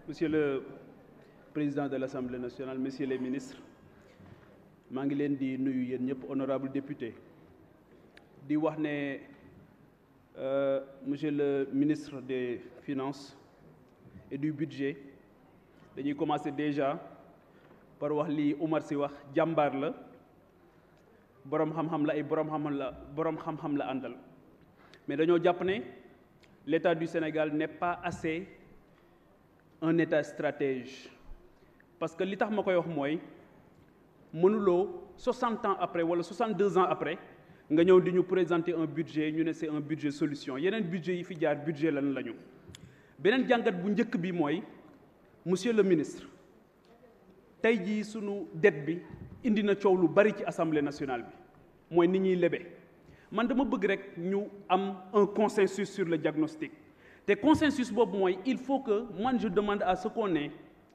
Monsieur le Président de l'Assemblée nationale, Messieurs les ministres, maa ngi leen di nuyu yéen ñëpp honorable député di wax ne Monsieur le ministre des Finances et du Budget dañuy commencer déjà par wax li Oumar Sy wax jàmbaar la boroom xam-xam la ay boroom xam-xam la àndal mais dañoo jàpp ne l'État du Sénégal n'est pas assez un État stratège parce que li tax ma koy wax mooy mënuloo 60 ans après wala 62 ans après nga ñëw di ñu présenter un budget ñu ne c'est un budget solution yeneen budget yi fi jaar budget lan la ñu beneen jàngat bu njëkk bi mooy monsieur le ministre tey jii sunu dette bi indi na coow lu bari ci assemblée nationale bi mooy ni ñuy lebe man dama bëgg rek ñu am un consensus sur le diagnostic te consensus boobu mooy il faut que moi je demande à ce qu'on ait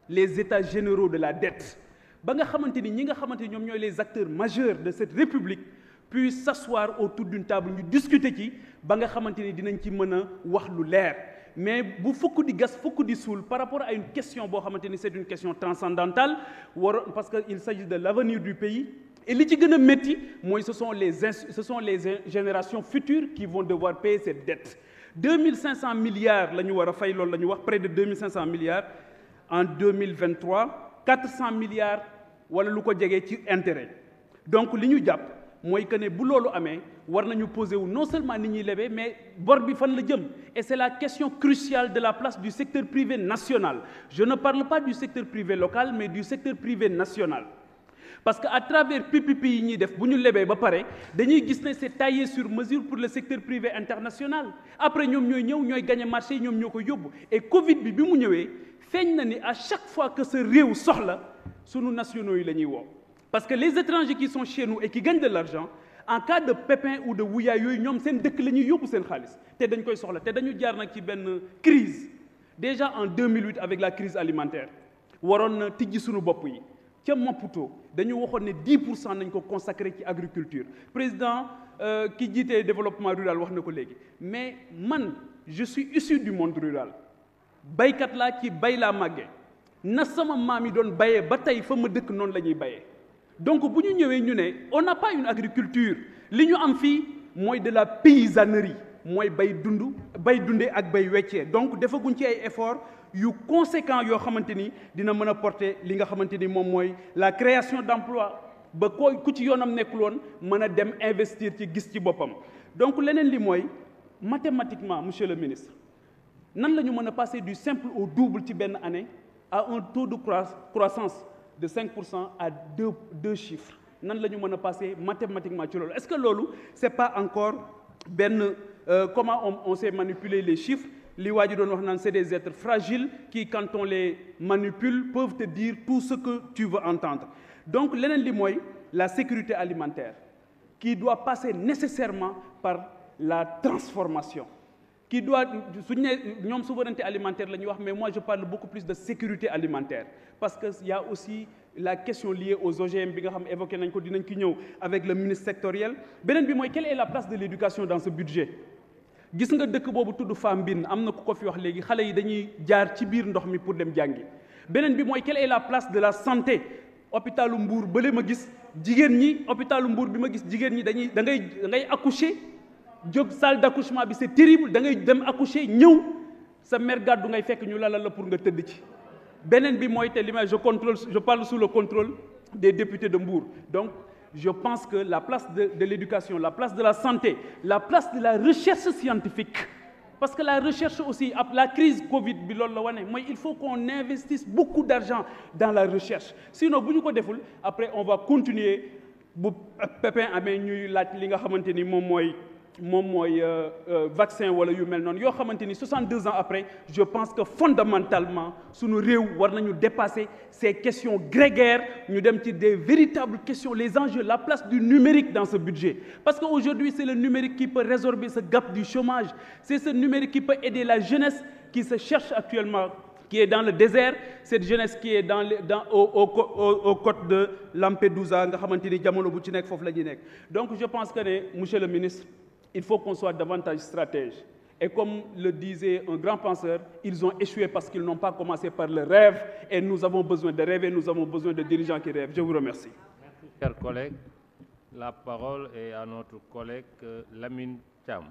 les états généraux de la dette ba nga xamante ni ñi nga xamante ni ñoom ñooy les acteurs majeurs de cette république puissent s'asseoir autour d'une table ñu discuter ci ba nga xamante ni dinañ ci mën a wax lu leer mais bu fukk di gas fukk di suul par rapport à une question boo xamante ni c'est une question transcendantale parce que il s'agit de l'avenir du pays et li ci gën a métti mooy ce sont les générations futures qui vont devoir payer cette dette 2500 milliards la ñu war a fay loolu la ñu wax près de 2500 milliards en 2023 400 milliards wala lu ko jegee ci intérêt donc li ñu jàpp mooy que ne bu loolu amee war nañu poser wu non seulement ni ñuy lebee mais bor bi fan la jëm et c'est la question cruciale de la place du secteur privé national je ne parle pas du secteur privé local mais du secteur privé national parce que à travers PPP yi ñuy def bu ñu lebee ba pare dañuy gis ne c'est taillé sur mesure pour le secteur privé international après ñoom ñooy ñëw ñooy gagner marché yi ñoom ñoo ko yóbbu et Covid bi mu ñëwee feeñ na ni à chaque fois que sa réew soxla sunu nationaux yi la ñuy woo parce que les étrangers qui sont chez nous et qui gagnent de l'argent en cas de pépin ou de wuyaa yooyu ñoom seen dëkk la ñuy yóbbu seen xaalis te dañ koy soxla te dañu jaar nag ci benn crise déjà en 2008 avec la crise alimentaire waroon na tijji sunu bopp yi ca Maputo dañu waxoon ne 10% nañ ko consacré ci agriculture président ki jiite développement rural wax na ko léegi mais man je suis issu du monde rural baykat laa ci bay laa màggee na sama maam yi doon bayee ba tey fa ma dëkk noonu la ñuy bayee donc bu ñu ñëwee ñu ne on n'a pas une agriculture li ñu am fii mooy de la paysannerie mooy bay dundee ak bay weccee donc defaguñ ci ay efforts yu conséquents yoo xamante ni dina mën a porter li nga xamante ni moom mooy la création d'emplois ba ku ci yoonam nekkul woon mën a dem investir ci gis ci boppam donc leneen li mooy mathématiquement monsieur le ministre nan la ñu mën a passer du simple au double ci benn année à un taux de croissance de 5% à deux chiffres nan la ñu mën a passer mathématiquement ci loolu est-ce que loolu c'est pas encore benn comment on sait manipuler les chiffres li waa ji doon wax naan c'est des êtres fragiles qui quand on les manipule peuvent te dire tout ce que tu veux entendre donc leneen li mooy la sécurité alimentaire qui doit passer nécessairement par la transformation qui doit suñu ne ñoom souveraineté alimentaire la ñuy wax mais moi je parle beaucoup plus de sécurité alimentaire parce que il y a aussi la question liée aux OGM bi nga xam évoqué nañ ko dinañ ki ñëw avec le ministre sectoriel beneen bi mooy quelle est la place de l'éducation dans ce budget gis nga dëkk boobu tudd Fambine am na ku ko fi wax léegi xale yi dañuy jaar ci biir ndox mi pour dem jàngi beneen bi mooy quelle est la place de la santé hôpitalu Mbour bële ma gis jigéen ñi hôpitalu Mbour bi ma gis jigéen ñi da ngay accoucher jóg salle d'accouchement bi c'est terrible da ngay dem accoucher ñëw sa mère gàddu ngay fekk ñu lalal la pour nga tëdd ci beneen bi mooy te li may je parle sous le contrôle des députés de Mbour donc je pense que la place de l'éducation la place de la santé la place de la recherche scientifique parce que la recherche aussi la crise Covid bi loolu la wane mooy il faut qu'on investisse beaucoup d'argent dans la recherche sinon bu ñu ko deful après on va continuer bu pépin amee ñuy laaj li nga xamante ni moom mooy vaccin wala yu mel noonu yoo xamante ni 62 ans après je pense que fondamentalement sunu réew war nañu dépasser ces questions grégaires ñu dem ci des véritables questions les enjeux la place du numérique dans ce budget parce que aujourd'hui c'est le numérique qui peut résorber ce gap du chômage c'est ce numérique qui peut aider la jeunesse qui se cherche actuellement qui est dans le désert cette jeunesse qui est aux côtes de Lampedusa nga xamante ni jamono bu ci nekk foofu la ñuy nekk donc je pense que ne monsieur le ministre il faut qu'on soit davantage stratège Et comme le disait un grand penseur, ils ont échoué parce qu'ils n'ont pas commencé par le rêve. Et nous avons besoin de rêver, nous avons besoin de dirigeants qui rêvent. Je vous remercie. Merci, chers collègues. La parole est à notre collègue Lamine Thiam.